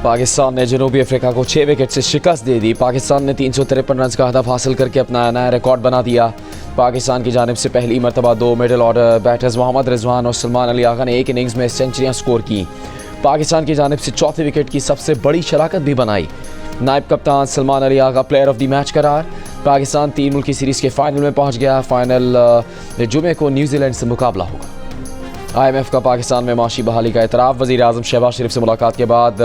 पाकिस्तान ने जनूबी अफ्रीका को 6 विकेट से शिकस्त दे दी। पाकिस्तान ने 353 रन का हदफ हासिल करके अपना नया रिकॉर्ड बना दिया। पाकिस्तान की जानिब से पहली मरतबा 2 middle order batters Mohammad Rizwan और सलमान अली आगा ने एक इनिंग्स में सेंचुरियां स्कोर की। पाकिस्तान की जानिब से चौथे विकेट की सबसे बड़ी शराकत भी बनाई। नायब कप्तान Salman Ali Agha player of the match करार। पाकिस्तान 3 मुल्की सीरीज़ के फाइनल में पहुँच गया। फाइनल जुमे को न्यूजीलैंड से मुकाबला होगा। IMF का पाकिस्तान में माशी बहाली का एतराफ़। वज़ीर आज़म शहबाज शरीफ से मुलाकात के बाद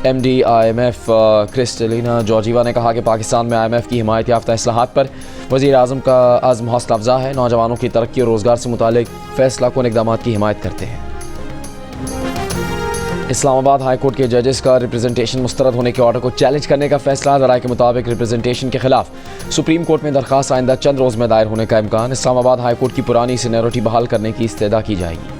MD IMF क्रिस्टलिना जॉर्जीवा ने कहा कि पाकिस्तान में IMF की हिमायत याफ्ता इस्लाहात पर वज़ीर आज़म का आज़म हौसला अफ़ज़ा है। नौजवानों की तरक्की और रोज़गार से मुतालिक फ़ैसला कुन इक़दाम की हिमायत करते हैं। इस्लामाबाद हाई कोर्ट के जजेस का रिप्रेजेंटेशन मुस्तरद होने के ऑर्डर को चैलेंज करने का फैसला। राय के मुताबिक रिप्रेजेंटेशन के खिलाफ सुप्रीम कोर्ट में दरख्वास्त आइंदा चंद रोज़ में दायर होने का इम्कान। इस्लामाबाद हाई कोर्ट की पुरानी सीनियरिटी बहाल करने की इस्तदा की जाएगी।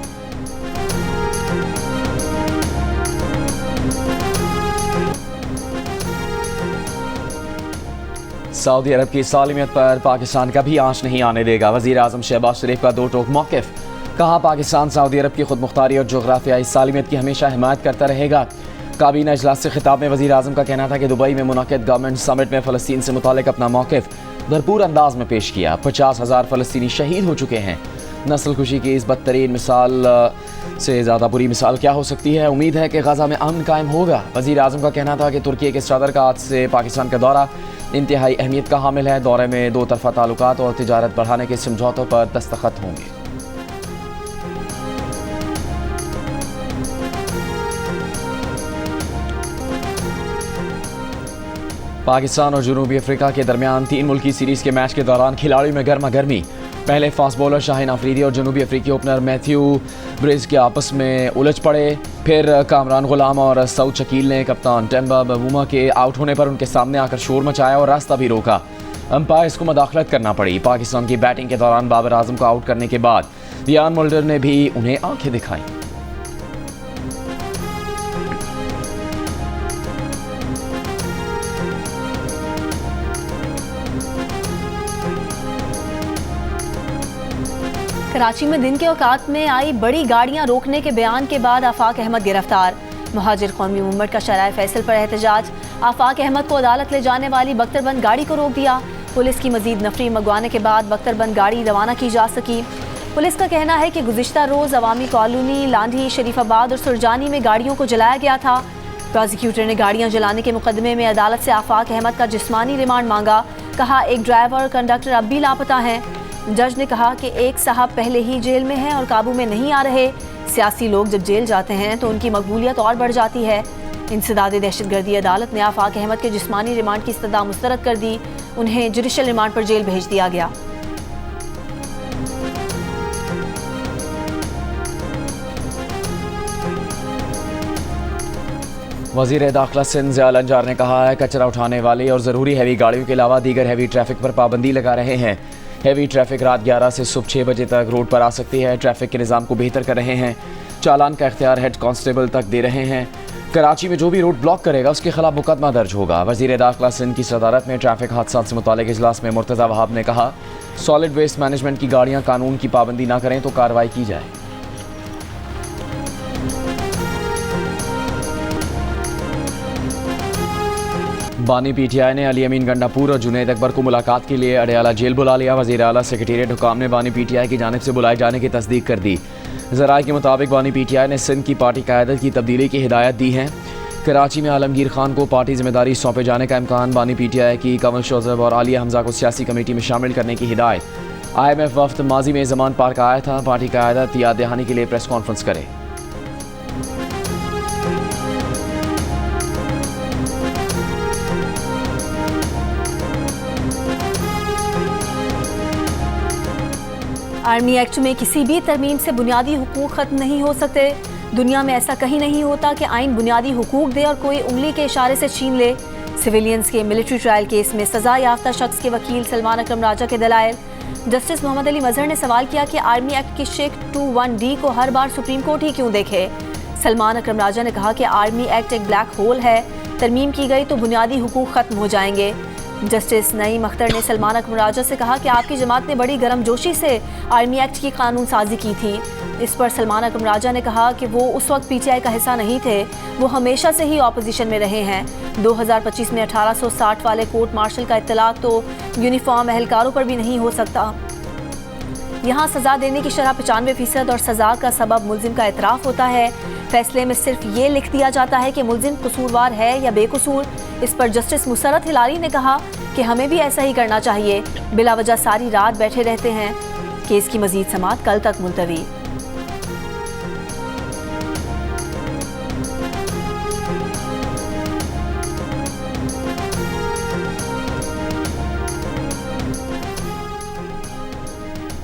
सऊदी अरब की सालिमियत पर पाकिस्तान कभी आंच नहीं आने देगा। वज़ीर आज़म शहबाज शरीफ का 2 टोक मौक़िफ़। कहा, पाकिस्तान सऊदी अरब की खुद मुख्तारी और जोग्राफियाई सालिमियत की हमेशा हिमायत करता रहेगा। काबीना इजलास से खिताब में वज़ीर आज़म का कहना था कि दुबई में मुनक़िद गवर्नमेंट समिट में फ़लस्तीन से मुतालिक अपना मौक़िफ़ भरपूर अंदाज में पेश किया। 50,000 फ़लस्तीनी शहीद हो चुके हैं। नस्ल खुशी की इस बदतरीन मिसाल से ज़्यादा बुरी मिसाल क्या हो सकती है। उम्मीद है कि गज़ा में अमन कायम होगा। वज़ीर आज़म का कहना था कि तुर्की के सदर का आज से पाकिस्तान का दौरा इंतहाई अहमियत का हामिल है। दौरे में 2 तरफ़ा ताल्लुकात और तिजारत बढ़ाने के समझौतों पर दस्तखत होंगे। पाकिस्तान और जनूबी अफ्रीका के दरमियान 3 मुल्की सीरीज़ के मैच के दौरान खिलाड़ियों में गर्मा गर्मी। पहले फास्ट बॉलर शाहीन आफरीदी और जनूबी अफ्रीकी ओपनर मैथ्यू ब्रिज के आपस में उलझ पड़े। फिर कामरान गुलाम और सऊद शकील ने कप्तान टेम्बा बवूमा के आउट होने पर उनके सामने आकर शोर मचाया और रास्ता भी रोका। अंपायर्स को मदाखलत करना पड़ी। पाकिस्तान की बैटिंग के दौरान बाबर आजम को आउट करने के बाद यान मोल्डर ने भी उन्हें आंखें दिखाई। कराची में दिन के औकात में आई बड़ी गाड़ियां रोकने के बयान के बाद आफाक अहमद गिरफ्तार। मुहाजिर कौमी मूवमेंट का शराय फैसल पर एहतजाज। आफाक अहमद को अदालत ले जाने वाली बख्तरबंद गाड़ी को रोक दिया। पुलिस की मजीद नफरी मंगवाने के बाद बख्तरबंद गाड़ी रवाना की जा सकी। पुलिस का कहना है कि गुज़िश्ता रोज़ अवामी कॉलोनी, लांढी, शरीफाबाद और सुरजानी में गाड़ियों को जलाया गया था। प्रोसिक्यूटर ने गाड़ियाँ जलाने के मुकदमे में अदालत से आफाक अहमद का जिस्मानी रिमांड मांगा। कहा, एक ड्राइवर और कंडक्टर अब भी लापता हैं। जज ने कहा कि एक साहब पहले ही जेल में हैं और काबू में नहीं आ रहे। सियासी लोग जब जेल जाते हैं तो उनकी मकबूलियत और बढ़ जाती है। इंसदाद दहशतगर्दी अदालत ने आफाक अहमद के जिस्मानी रिमांड की इस्तदा मुस्तरद कर दी। उन्हें जुडिशल रिमांड पर जेल भेज दिया गया। वज़ीर दाखिला सिंध ज़ियाउल अंजार ने कहा है, कचरा उठाने वाली और ज़रूरी हैवी गाड़ियों के अलावा दीगर हैवी ट्रैफिक पर पाबंदी लगा रहे हैं। हैवी ट्रैफिक रात 11 से सुबह 6 बजे तक रोड पर आ सकती है। ट्रैफिक के निज़ाम को बेहतर कर रहे हैं। चालान का इख्तियार हेड कांस्टेबल तक दे रहे हैं। कराची में जो भी रोड ब्लॉक करेगा उसके खिलाफ मुकदमा दर्ज होगा। वज़ीर दाखिला सिंध की सदारत में ट्रैफिक हादसा से मुतालिक इजलास में मुर्तज़ा वहाब ने कहा, सॉलिड वेस्ट मैनेजमेंट की गाड़ियाँ कानून की पाबंदी ना करें तो कार्रवाई की जाए। बानी PTI ने अली अमीन गंडापुर और जुनैद अकबर को मुलाकात के लिए अडयाला जेल बुला लिया। वज़ीर आला सेक्रेटेरिएट हुकाम ने बानी PTI की जानिब से बुलाए जाने की तस्दीक कर दी। ज़राए के मुताबिक बानी PTI ने सिंध की पार्टी क़यादत की तब्दीली की हिदायत दी है। कराची में आलमगीर खान को पार्टी जिम्मेदारी सौंपे जाने का इम्कान। बानी PTI की कमल शोज़ब और आलिया हमजा को सियासी कमेटी में शामिल करने की हिदायत। IMF वफ्द माजी में ज़मान पार्क आया था। पार्टी क़यादत याद दहानी के लिए प्रेस कॉन्फ्रेंस करे। आर्मी एक्ट में किसी भी तरमीम से बुनियादी हुकूक खत्म नहीं हो सकते। दुनिया में ऐसा कहीं नहीं होता कि आइन बुनियादी हुकूक दे और कोई उंगली के इशारे से छीन ले। सिविलियंस के मिलिट्री ट्रायल केस में सजा याफ्ता शख्स के वकील सलमान अकरम राजा के दलाइल। जस्टिस मोहम्मद अली मजहर ने सवाल किया कि आर्मी एक्ट की शेख 21D को हर बार सुप्रीम कोर्ट ही क्यों देखे। सलमान अकरम राजा ने कहा कि आर्मी एक्ट एक ब्लैक होल है। तरमीम की गई तो बुनियादी हुकूक खत्म हो जाएंगे। जस्टिस नईम अख्तर ने सलमान अकबर राजा से कहा कि आपकी जमात ने बड़ी गर्मजोशी से आर्मी एक्ट की कानून साजी की थी। इस पर सलमान अकबर राजा ने कहा कि वो उस वक्त पीटीआई का हिस्सा नहीं थे, वो हमेशा से ही ऑपोजिशन में रहे हैं। 2025 में 1860 वाले कोर्ट मार्शल का इत्तलाक तो यूनिफॉर्म एहलकारों पर भी नहीं हो सकता। यहाँ सजा देने की शरह 95% और सजा का सबब मुल्जिम का एतराफ़ होता है। फैसले में सिर्फ ये लिख दिया जाता है कि मुल्जिम कसूरवार है या बेकसूर। इस पर जस्टिस मुसरत हिलारी ने कहा कि हमें भी ऐसा ही करना चाहिए, बिला वजह सारी रात बैठे रहते हैं। केस की मजीद समाअत कल तक मुलतवी।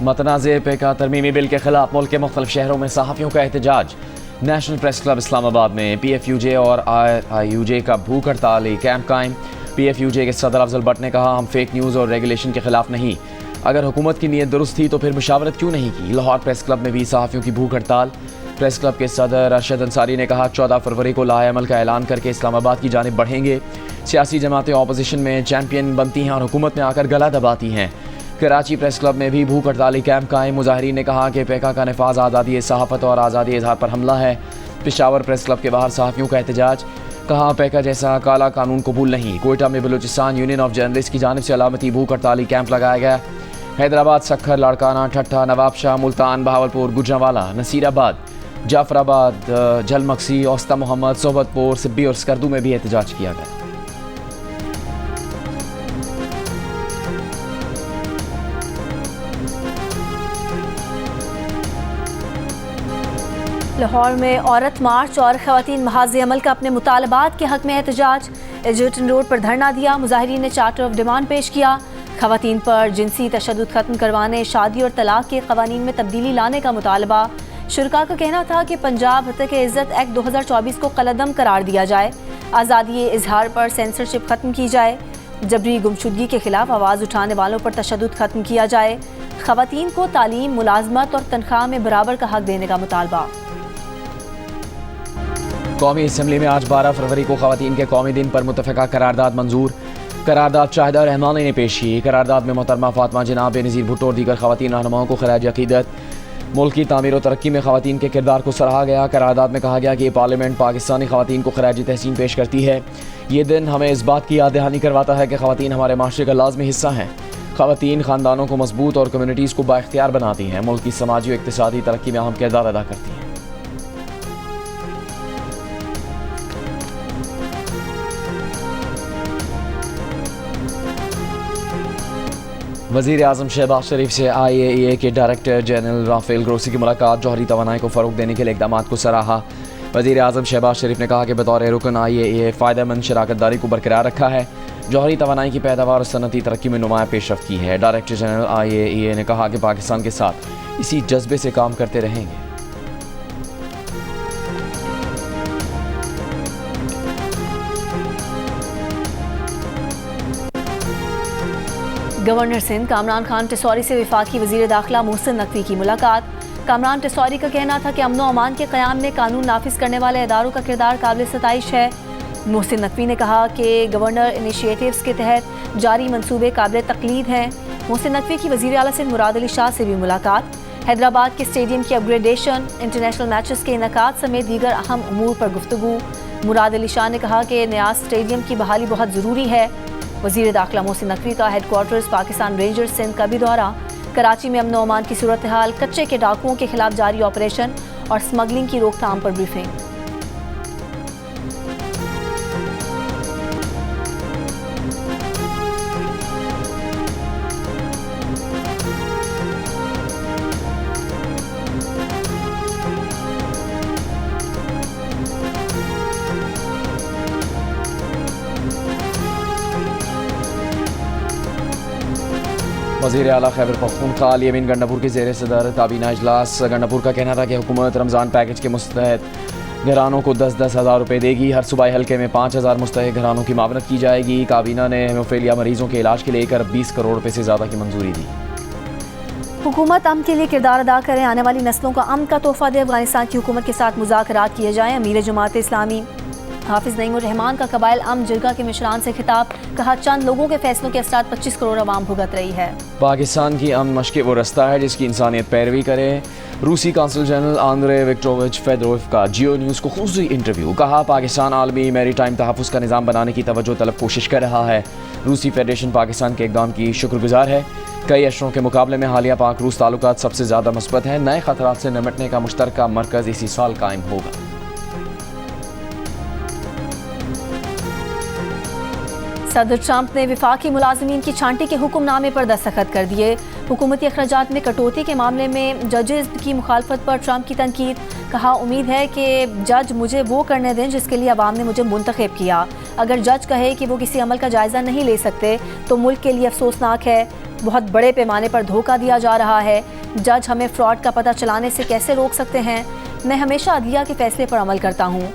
मतनाज़े पेका तरमीमी बिल के खिलाफ मुल्क के मुख्तलिफ शहरों में सहाफ़ियों का एहतजाज। नेशनल प्रेस क्लब इस्लामाबाद में PFUJ और IUJ का भूख हड़ताली कैंप कायम। PFUJ के सदर अफजल भट्ट ने कहा, हम फेक न्यूज़ और रेगुलेशन के खिलाफ नहीं, अगर हुकूमत की नीयत दुरुस्त थी तो फिर मुशावरत क्यों नहीं की। लाहौर प्रेस क्लब में भी सहाफ़ियों की भूख हड़ताल। प्रेस क्लब के सदर अरशद अंसारी ने कहा, 14 फरवरी को लाए अमल का ऐलान करके इस्लामाबाद की जानिब बढ़ेंगे। सियासी जमातें ऑपोजिशन में चैंपियन बनती हैं और हुकूमत में आकर गला दबाती हैं। कराची प्रेस क्लब में भी भूख हड़ताली कैंप कायम। मुजाहिरीन ने कहा कि पेका का नफाज आज़ादी सहाफ़त और आज़ादी इज़हार पर हमला है। पेशावर प्रेस क्लब के बाहर सहाफ़ियों का एहतजाज। कहा, पेका जैसा काला कानून कबूल नहीं। कोयटा में बलूचिस्तान यूनियन ऑफ जर्नलिस्ट की जानिब से अलामती भूख हड़ताली कैंप लगाया गया। हैदराबाद, सखर, लाड़काना, ठट्ठा, नवाबशाह, मुल्तान, बहावलपुर, गुजरांवाला, नसीराबाद, जाफराबाद, जलमक्सी, औस्ता मोहम्मद, सोबतपुर, सिब्बी और स्कर्दू में भी एहतजाज किया गया। लाहौर में औरत मार्च और ख़वातीन महाज़ अमल का अपने मुतालबात के हक़ में एहतजाज। एजर्टन रोड पर धरना दिया। मुजाहिरीन ने चार्टर ऑफ डिमांड पेश किया। ख़वातीन पर जिनसी तशद्दुद ख़त्म करवाने, शादी और तलाक़ के क़वानीन में तब्दीली लाने का मुतालबा। शुरका का कहना था कि पंजाब हक़ इज़्ज़त एक्ट 2024 को कलअदम करार दिया जाए। आज़ादी इजहार पर सेंसरशिप ख़त्म की जाए। जबरी गुमशुदगी के खिलाफ आवाज़ उठाने वालों पर तशद्दुद ख़त्म किया जाए। ख़वातीन को तालीम, मुलाजमत और तनख्वाह में बराबर का हक़ देने का मुतालबा। कौमी असम्बली में आज 12 फरवरी को ख़वातीन के कौमी दिन पर मुतफ़िक़ा करारदाद मंजूर। करारदाद शाहिदा रहमानी ने पेश की। करारदाद में मोहतरमा फातिमा जिनाब, बेनज़ीर भुट्टो और दीगर ख़वातीन रहनुमाओं को खिराज अक़ीदत। मुल्क की तामीर और तरक्की में ख़वातीन के किरदार को सराहा गया। करारदाद में कहा गया कि पार्लियामेंट पाकिस्तानी ख़वातीन को खिराज तहसीन पेश करती है। ये दिन हमें इस बात की याद दहानी करवाता है कि ख़वातीन हमारे माशरे का लाज़मी हिस्सा हैं। ख़वातीन ख़ानदानों को मजबूत और कम्यूनिटीज़ को बाइख्तियार बनाती हैं। मुल्क की समाजी और इक़्तिसादी तरक्की में अहम किरदार अदा करती हैं। वज़ीर आज़म शहबाज शरीफ से IAEA के डायरेक्टर जनरल राफेल ग्रोसी की मुलाकात। जौहरी तवानाई को फ़रोग़ देने के लिए इक़दाम को सराहा। वज़ीर आज़म शहबाज शरीफ ने कहा कि बतौर रुकन IAEA फ़ायदेमंद शराकत दारी को बरकरार रखा है। जौहरी तवानाई की पैदावार और सनती तरक्की में नुमाया पेशरफ़्त की है। डायरेक्टर जनरल IAEA ने कहा कि पाकिस्तान के साथ इसी जज्बे से काम करते रहेंगे। गवर्नर सिंध कामरान खान टिसौरी से वफाकी वज़ीर दाखिला मोहसिन नकवी की मुलाकात। कामरान टिसौरी का कहना था कि अमन व अमान के क़याम में कानून नाफिज करने वाले इदारों का किरदार काबिल सताइश है। मोहसिन नकवी ने कहा कि गवर्नर इनिशिएटिव्स के तहत जारी मंसूबे काबिल तकलीद हैं। मोहसिन नकवी की वज़ीर आला सिंध मुराद अली शाह से भी मुलाकात। हैदराबाद के स्टेडियम की अपग्रेडेशन, इंटरनेशनल मैचेस के इनेकाद समेत दीगर अहम उमूर पर गुफ्तगू। मुराद अली शाह ने कहा कि न्याज स्टेडियम की बहाली बहुत ज़रूरी है। वज़ीर दाखिला मोहसिन नकवी का हेडक्वार्टर्स पाकिस्तान रेंजर्स सिंध का भी दौरा। कराची में अमन व अमान की सूरत हाल, कच्चे के डाकुओं के खिलाफ जारी ऑपरेशन और स्मगलिंग की रोकथाम पर ब्रीफिंग। वज़ीर आला खैबर पख्तूनख्वा अली अमीन गंडापुर के ज़ेर सदर काबीना इजलास। गंडापुर का कहना था कि हुकूमत रमज़ान पैकेज के मुस्तहक घरानों को 10-10 हज़ार रुपये देगी। हर सूबाई हल्के में 5,000 मुस्तहक घरानों की मावनत की जाएगी। काबीना ने हेमोफीलिया मरीजों के इलाज के लिए 20 करोड़ रुपये से ज़्यादा की मंजूरी दी। हुकूमत अमन के लिए किरदार अदा करें, आने वाली नस्लों को अमन का तोहफा दे। अफगानिस्तान की हुकूमत के साथ मुज़ाकरात किए जाएँ। अमीर जमात इस्लामी हाफिज नईमुर रहमान का कबाइल अम जिरगा के मिशरान से खिताब, कहा चंद लोगों के फैसलों के असरात 25 करोड़ अवाम भुगत रही है। पाकिस्तान की अमन मशक़ वो रास्ता है जिसकी इंसानियत पैरवी करे। रूसी council general Andre Viktorovich Fedorov का जियो न्यूज़ को खुसूसी इंटरव्यू, कहा पाकिस्तान आलमी मैरीटाइम तहफ़्फ़ुज़ का निज़ाम बनाने की तवज्जो तलब कोशिश कर रहा है। रूसी फेडरेशन पाकिस्तान के इक़दाम की शुक्रगुजार है। कई अशरों के मुकाबले में हालिया पाक रूस ताल्लुकात सबसे ज़्यादा मस्बत हैं। नए ख़तरात से निपटने का मुश्तरका मरकज़ इसी साल कायम होगा। सदर ट्रंप ने विफाकी मुलाजमीन की छांटी के हुक्मनामे पर दस्तखत कर दिए। हुकूमती अखराजात में कटौती के मामले में जजेस की मुखालफत पर ट्रंप की तनकीद, कहा उम्मीद है कि जज मुझे वो करने दें जिसके लिए अवाम ने मुझे मुंतखब किया। अगर जज कहे कि वो किसी अमल का जायज़ा नहीं ले सकते तो मुल्क के लिए अफसोसनाक है। बहुत बड़े पैमाने पर धोखा दिया जा रहा है। जज हमें फ्रॉड का पता चलाने से कैसे रोक सकते हैं? मैं हमेशा अदलिया के फैसले पर अमल करता हूँ।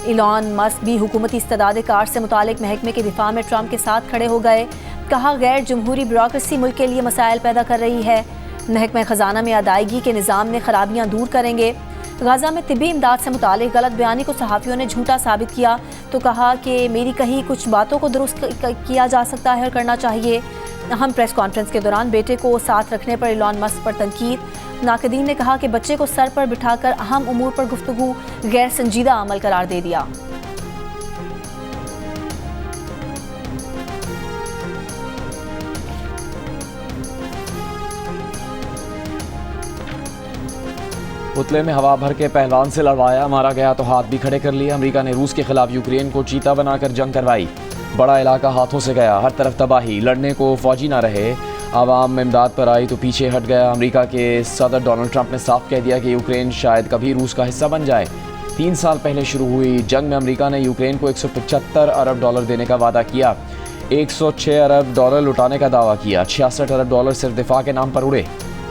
इलॉन मस्क भी हुकूमती इस्तेदाद कार से मुतालिक महकमे के दिफा में ट्रंप के साथ खड़े हो गए। कहा गैर जमहूरी ब्यूरोक्रेसी मुल्क के लिए मसाइल पैदा कर रही है। महकमा खजाना में अदायगी के निज़ाम में खराबियाँ दूर करेंगे। गाज़ा में तिब्बी इमदाद से मुतालिक गलत बयानी को सहाफ़ियों ने झूठा साबित किया तो कहा कि मेरी कही कुछ बातों को दुरुस्त किया जा सकता है और करना चाहिए। अहम प्रेस कॉन्फ्रेंस के दौरान बेटे को साथ रखने पर इलॉन मस्क पर तनकीद। नाक़दीन ने कहा कि बच्चे को सर पर बिठाकर अहम उमूर पर गुफ्तगू गैर संजीदा अमल करार दे दिया। पुतले में हवा भर के पहलवान से लड़वाया, मारा गया तो हाथ भी खड़े कर लिए। अमेरिका ने रूस के खिलाफ यूक्रेन को चीता बनाकर जंग करवाई। बड़ा इलाका हाथों से गया, हर तरफ तबाही। लड़ने को फौजी ना रहे, आवाम में इमदाद पर आई तो पीछे हट गया। अमेरिका के सदर डोनाल्ड ट्रंप ने साफ कह दिया कि यूक्रेन शायद कभी रूस का हिस्सा बन जाए। 3 साल पहले शुरू हुई जंग में अमेरिका ने यूक्रेन को $175 अरब देने का वादा किया। $106 अरब लुटाने का दावा किया। $66 अरब सिर्फ दिफा के नाम पर उड़े।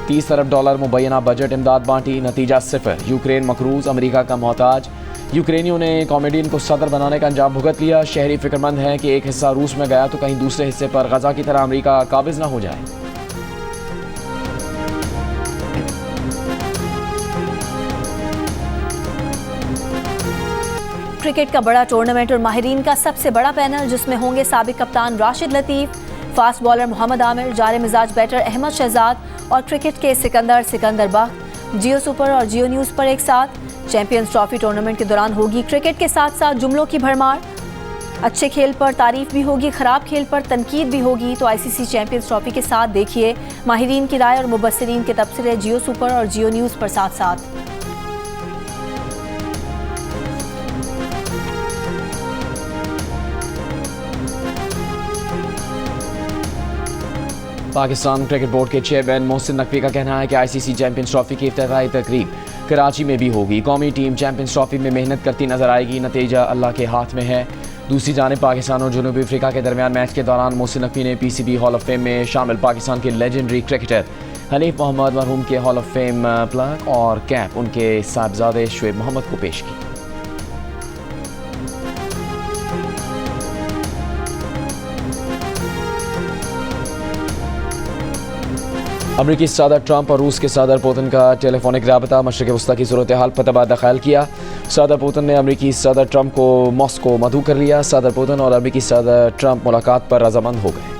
$30 अरब मुबैना बजट इमदाद बांटी, नतीजा सिफर। यूक्रेन मकरूज, अमेरिका का मोहताज। यूक्रेनियों ने कॉमेडियन को सदर बनाने का अंजाम भुगत लिया। शहरी फिक्रमंद हैं कि एक हिस्सा रूस में गया तो कहीं दूसरे हिस्से पर गजा की तरह अमेरिका काबिज ना हो जाए। क्रिकेट का बड़ा टूर्नामेंट और माहिरीन का सबसे बड़ा पैनल, जिसमें होंगे साबिक कप्तान राशिद लतीफ़, फास्ट बॉलर मोहम्मद आमिर, जारे मिजाज बैटर अहमद शहजाद और क्रिकेट के सिकंदर बख्त। जियो सुपर और जियो न्यूज़ पर एक साथ। चैंपियंस ट्रॉफी टूर्नामेंट के दौरान होगी क्रिकेट के साथ साथ जुमलों की भरमार। अच्छे खेल पर तारीफ भी होगी, खराब खेल पर तनकीद भी होगी। तो आईसीसी चैंपियंस ट्रॉफी के साथ देखिए माहिरीन की राय और मुबस्सिरीन के तबसरे जियो सुपर और जियो न्यूज़ पर साथ साथ। पाकिस्तान क्रिकेट बोर्ड के चेयरमैन मोहसिन नकवी का कहना है कि आईसीसी चैंपियंस ट्रॉफी की इफ्तिताई तकरीब कराची में भी होगी। कौमी टीम चैंपियंस ट्रॉफी में मेहनत करती नजर आएगी, नतीजा अल्लाह के हाथ में है। दूसरी जानिब पाकिस्तान और जनूबी अफ्रीका के दरमियान मैच के दौरान मोहसिन नकवी ने पीसीबी हॉल ऑफ फेम में शामिल पाकिस्तान के लेजेंडरी क्रिकेटर हनीफ मोहम्मद मरहूम के हॉल ऑफ फेम प्लग और कैप उनके साहबजादे शुएब मोहम्मद को पेश की। अमरीकी सदर ट्रंप और रूस के सदर पुतिन का टेलीफोनिक राबता, मशरिक़ वस्ता की सूरत हाल पर तबादला ख्याल किया। सदर पुतिन ने अमरीकी सदर ट्रंप को मॉस्को मदऊ कर लिया। सदर पुतिन और अमरीकी सदर ट्रंप मुलाकात पर रजामंद हो गए।